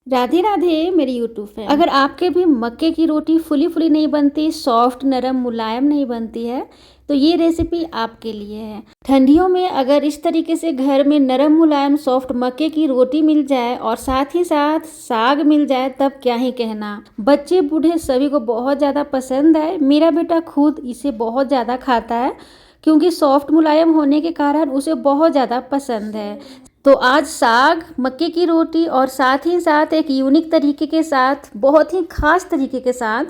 राधे राधे मेरी YouTube fan. अगर आपके भी मक्के की रोटी फुली फुली नहीं बनती, सॉफ्ट नरम मुलायम नहीं बनती है, तो ये रेसिपी आपके लिए है। ठंडियों में अगर इस तरीके से घर में नरम मुलायम सॉफ्ट मक्के की रोटी मिल जाए और साथ ही साथ साग मिल जाए, तब क्या ही कहना। बच्चे बूढ़े सभी को बहुत ज़्यादा पसंद है। मेरा बेटा खुद इसे बहुत ज़्यादा खाता है क्योंकि सॉफ्ट मुलायम होने के कारण उसे बहुत ज़्यादा पसंद है। तो आज साग, मक्के की रोटी और साथ ही साथ एक यूनिक तरीके के साथ, बहुत ही खास तरीके के साथ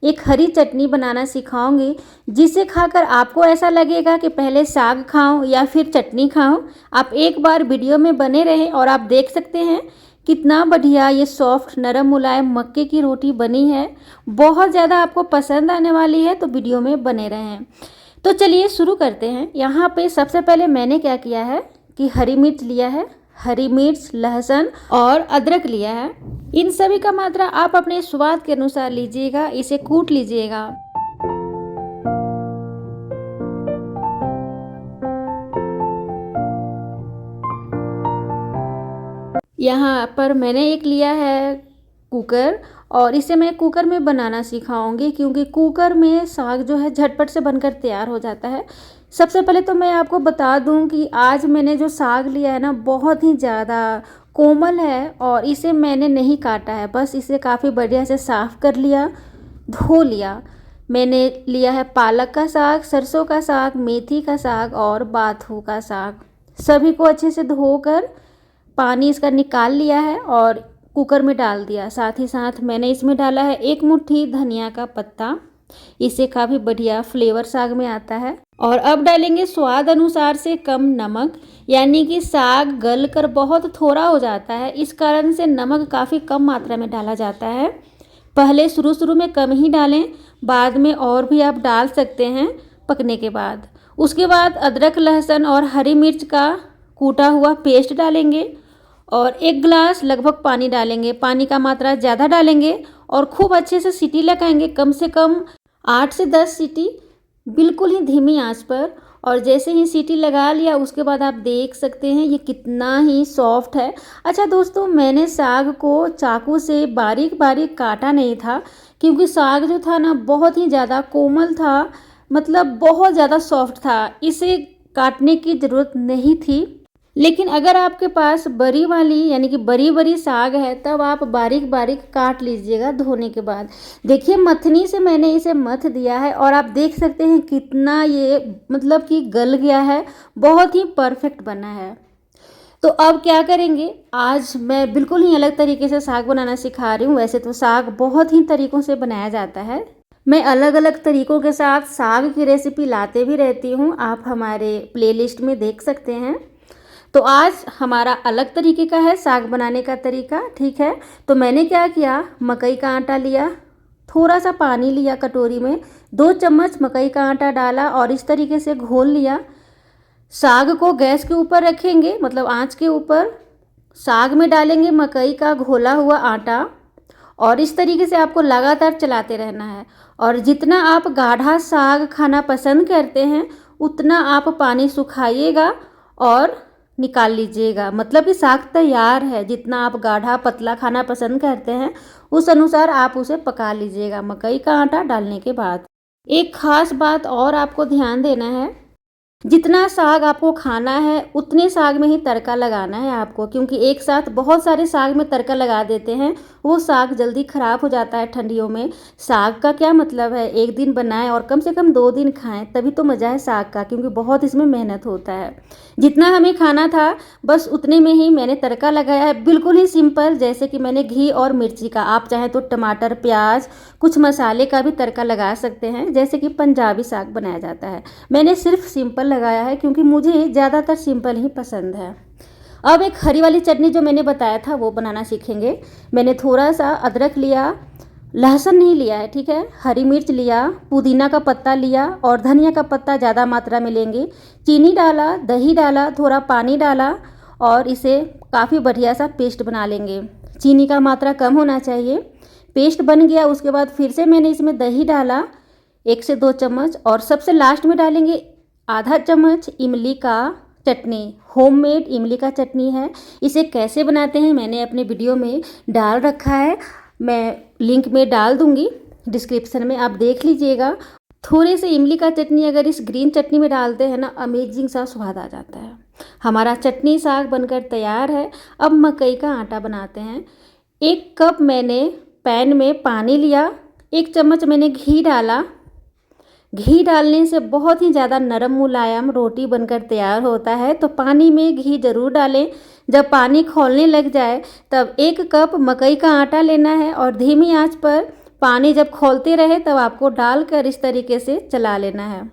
एक हरी चटनी बनाना सिखाऊंगी, जिसे खाकर आपको ऐसा लगेगा कि पहले साग खाऊं या फिर चटनी खाऊं। आप एक बार वीडियो में बने रहें और आप देख सकते हैं कितना बढ़िया ये सॉफ्ट नरम मुलायम मक्के की रोटी बनी है। बहुत ज़्यादा आपको पसंद आने वाली है, तो वीडियो में बने रहें। तो चलिए शुरू करते हैं। यहाँ पे सबसे पहले मैंने क्या किया है कि हरी मिर्च लिया है, हरी मिर्च, लहसुन और अदरक लिया है। इन सभी का मात्रा आप अपने स्वाद के अनुसार लीजिएगा। इसे कूट लीजिएगा। यहाँ पर मैंने एक लिया है कुकर, और इसे मैं कुकर में बनाना सिखाऊंगी क्योंकि कुकर में साग जो है झटपट से बनकर तैयार हो जाता है। सबसे पहले तो मैं आपको बता दूं कि आज मैंने जो साग लिया है ना, बहुत ही ज़्यादा कोमल है और इसे मैंने नहीं काटा है, बस इसे काफ़ी बढ़िया से साफ़ कर लिया, धो लिया। मैंने लिया है पालक का साग, सरसों का साग, मेथी का साग और बाथू का साग। सभी को अच्छे से धोकर पानी इसका निकाल लिया है और कुकर में डाल दिया। साथ ही साथ मैंने इसमें डाला है 1 मुट्ठी धनिया का पत्ता, इससे काफ़ी बढ़िया फ्लेवर साग में आता है। और अब डालेंगे स्वाद अनुसार से कम नमक, यानी कि साग गल कर बहुत थोड़ा हो जाता है, इस कारण से नमक काफ़ी कम मात्रा में डाला जाता है। पहले शुरू में कम ही डालें, बाद में और भी आप डाल सकते हैं पकने के बाद। उसके बाद अदरक, लहसुन और हरी मिर्च का कूटा हुआ पेस्ट डालेंगे और 1 गिलास लगभग पानी डालेंगे। पानी का मात्रा ज़्यादा डालेंगे और खूब अच्छे से सीटी लगाएंगे, कम से कम 8 से 10 सीटी, बिल्कुल ही धीमी आंच पर। और जैसे ही सीटी लगा लिया उसके बाद आप देख सकते हैं ये कितना ही सॉफ्ट है। अच्छा दोस्तों, मैंने साग को चाकू से बारीक बारीक काटा नहीं था क्योंकि साग जो था ना, बहुत ही ज़्यादा कोमल था, मतलब बहुत ज़्यादा सॉफ्ट था, इसे काटने की ज़रूरत नहीं थी। लेकिन अगर आपके पास बरी वाली यानी कि बरी बरी साग है, तब आप बारीक बारीक काट लीजिएगा धोने के बाद। देखिए, मथनी से मैंने इसे मथ दिया है और आप देख सकते हैं कितना ये मतलब कि गल गया है, बहुत ही परफेक्ट बना है। तो अब क्या करेंगे, आज मैं बिल्कुल ही अलग तरीके से साग बनाना सिखा रही हूँ। वैसे तो साग बहुत ही तरीक़ों से बनाया जाता है, मैं अलग अलग तरीक़ों के साथ साग की रेसिपी लाते भी रहती हूँ, आप हमारे प्लेलिस्ट में देख सकते हैं। तो आज हमारा अलग तरीके का है साग बनाने का तरीका, ठीक है। तो मैंने क्या किया, मकई का आटा लिया, थोड़ा सा पानी लिया कटोरी में, 2 चम्मच मकई का आटा डाला और इस तरीके से घोल लिया। साग को गैस के ऊपर रखेंगे, मतलब आंच के ऊपर। साग में डालेंगे मकई का घोला हुआ आटा और इस तरीके से आपको लगातार चलाते रहना है। और जितना आप गाढ़ा साग खाना पसंद करते हैं, उतना आप पानी सुखाइएगा और निकाल लीजिएगा। मतलब कि साग तैयार है, जितना आप गाढ़ा पतला खाना पसंद करते हैं उस अनुसार आप उसे पका लीजिएगा मकई का आटा डालने के बाद। एक खास बात और आपको ध्यान देना है, जितना साग आपको खाना है उतने साग में ही तड़का लगाना है आपको, क्योंकि एक साथ बहुत सारे साग में तड़का लगा देते हैं, वो साग जल्दी ख़राब हो जाता है ठंडियों में। साग का क्या मतलब है, एक दिन बनाएं और कम से कम 2 दिन खाएं, तभी तो मज़ा है साग का, क्योंकि बहुत इसमें मेहनत होता है। जितना हमें खाना था बस उतने में ही मैंने तड़का लगाया है, बिल्कुल ही सिंपल। जैसे कि मैंने घी और मिर्ची का, आप चाहें तो टमाटर, प्याज, कुछ मसाले का भी तड़का लगा सकते हैं, जैसे कि पंजाबी साग बनाया जाता है। मैंने सिर्फ सिंपल लगाया है क्योंकि मुझे ज़्यादातर सिंपल ही पसंद है। अब एक हरी वाली चटनी जो मैंने बताया था वो बनाना सीखेंगे। मैंने थोड़ा सा अदरक लिया, लहसुन नहीं लिया है, ठीक है, हरी मिर्च लिया, पुदीना का पत्ता लिया और धनिया का पत्ता ज़्यादा मात्रा में लेंगे। चीनी डाला, दही डाला, थोड़ा पानी डाला और इसे काफ़ी बढ़िया सा पेस्ट बना लेंगे। चीनी का मात्रा कम होना चाहिए। पेस्ट बन गया, उसके बाद फिर से मैंने इसमें दही डाला 1 से 2 चम्मच और सबसे लास्ट में डालेंगे आधा चम्मच इमली का चटनी होममेड इमली का चटनी है। इसे कैसे बनाते हैं मैंने अपने वीडियो में डाल रखा है, मैं लिंक में डाल दूंगी डिस्क्रिप्शन में, आप देख लीजिएगा। थोड़े से इमली का चटनी अगर इस ग्रीन चटनी में डालते हैं ना, अमेजिंग सा स्वाद आ जाता है। हमारा चटनी साग बनकर तैयार है। अब मकई का आटा बनाते हैं। 1 कप मैंने पैन में पानी लिया, 1 चम्मच मैंने घी डाला। घी डालने से बहुत ही ज़्यादा नरम मुलायम रोटी बनकर तैयार होता है, तो पानी में घी ज़रूर डालें। जब पानी खौलने लग जाए तब 1 कप मकई का आटा लेना है और धीमी आंच पर पानी जब खौलते रहे तब आपको डालकर इस तरीके से चला लेना है।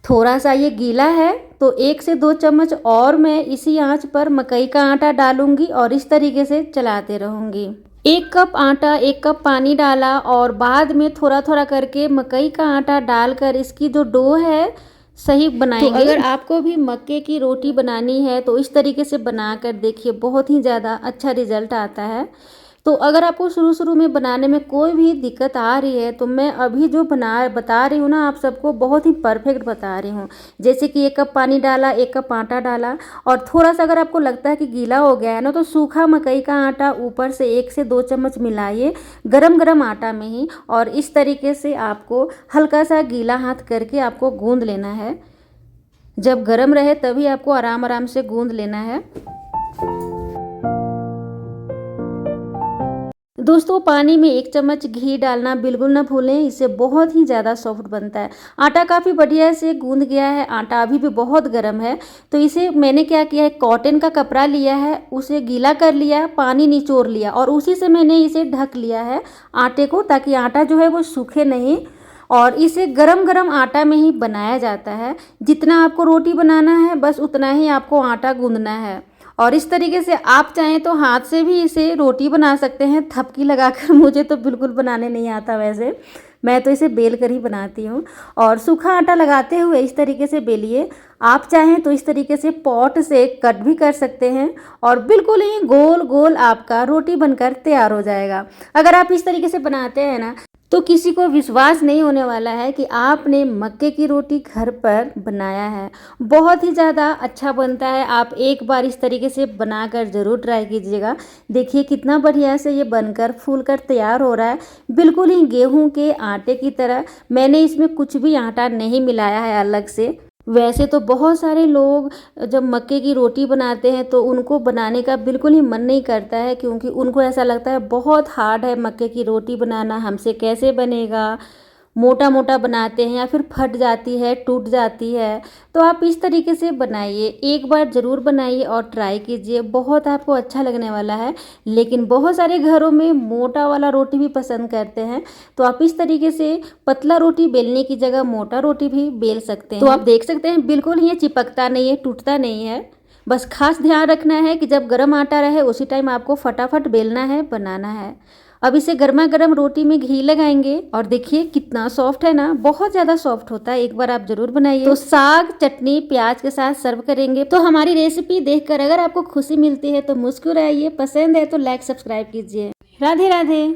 थोड़ा सा ये गीला है तो 1 से 2 चम्मच और मैं इसी आंच पर मकई का आटा डालूंगी और इस तरीके से चलाते रहूँगी। 1 कप आटा 1 कप पानी डाला और बाद में थोड़ा थोड़ा करके मकई का आटा डालकर इसकी जो डो है सही बनाएंगे। तो अगर आपको भी मक्के की रोटी बनानी है तो इस तरीके से बनाकर देखिए, बहुत ही ज़्यादा अच्छा रिजल्ट आता है। तो अगर आपको शुरू में बनाने में कोई भी दिक्कत आ रही है तो मैं अभी जो बता रही हूँ ना आप सबको, बहुत ही परफेक्ट बता रही हूँ। जैसे कि 1 कप पानी डाला, 1 कप आटा डाला और थोड़ा सा अगर आपको लगता है कि गीला हो गया है ना, तो सूखा मकई का आटा ऊपर से 1 से 2 चम्मच मिलाइए गरम आटा में ही, और इस तरीके से आपको हल्का सा गीला हाथ करके आपको गूंद लेना है। जब गर्म रहे तभी आपको आराम से गूंद लेना है। दोस्तों, पानी में 1 चम्मच घी डालना बिल्कुल ना भूलें, इससे बहुत ही ज़्यादा सॉफ्ट बनता है। आटा काफ़ी बढ़िया से गूंद गया है, आटा अभी भी बहुत गर्म है, तो इसे मैंने क्या किया है, कॉटन का कपड़ा लिया है, उसे गीला कर लिया, पानी निचोड़ लिया और उसी से मैंने इसे ढक लिया है आटे को, ताकि आटा जो है वो सूखे नहीं। और इसे गरम आटा में ही बनाया जाता है। जितना आपको रोटी बनाना है बस उतना ही आपको आटा गूंदना है। और इस तरीके से आप चाहें तो हाथ से भी इसे रोटी बना सकते हैं थपकी लगाकर। मुझे तो बिल्कुल बनाने नहीं आता, वैसे मैं तो इसे बेल कर ही बनाती हूँ। और सूखा आटा लगाते हुए इस तरीके से बेलिए। आप चाहें तो इस तरीके से पॉट से कट भी कर सकते हैं और बिल्कुल ही गोल आपका रोटी बनकर तैयार हो जाएगा। अगर आप इस तरीके से बनाते हैं ना, तो किसी को विश्वास नहीं होने वाला है कि आपने मक्के की रोटी घर पर बनाया है। बहुत ही ज़्यादा अच्छा बनता है। आप एक बार इस तरीके से बनाकर ज़रूर ट्राई कीजिएगा। देखिए कितना बढ़िया से ये बनकर फूलकर तैयार हो रहा है, बिल्कुल ही गेहूं के आटे की तरह। मैंने इसमें कुछ भी आटा नहीं मिलाया है अलग से। वैसे तो बहुत सारे लोग जब मक्के की रोटी बनाते हैं तो उनको बनाने का बिल्कुल ही मन नहीं करता है, क्योंकि उनको ऐसा लगता है बहुत हार्ड है मक्के की रोटी बनाना, हमसे कैसे बनेगा, मोटा बनाते हैं या फिर फट जाती है, टूट जाती है। तो आप इस तरीके से बनाइए, एक बार ज़रूर बनाइए और ट्राई कीजिए, बहुत आपको अच्छा लगने वाला है। लेकिन बहुत सारे घरों में मोटा वाला रोटी भी पसंद करते हैं, तो आप इस तरीके से पतला रोटी बेलने की जगह मोटा रोटी भी बेल सकते हैं। तो आप देख सकते हैं बिल्कुल ये चिपकता नहीं है, टूटता नहीं है। बस खास ध्यान रखना है कि जब गर्म आटा रहे उसी टाइम आपको फटाफट बेलना है, बनाना है। अब इसे गर्मा रोटी में घी लगाएंगे और देखिए कितना सॉफ्ट है ना, बहुत ज़्यादा सॉफ्ट होता है। एक बार आप जरूर बनाइए। तो साग चटनी प्याज के साथ सर्व करेंगे। तो हमारी रेसिपी देखकर अगर आपको खुशी मिलती है तो मुस्कुराइए, पसंद है तो लाइक सब्सक्राइब कीजिए। राधे राधे।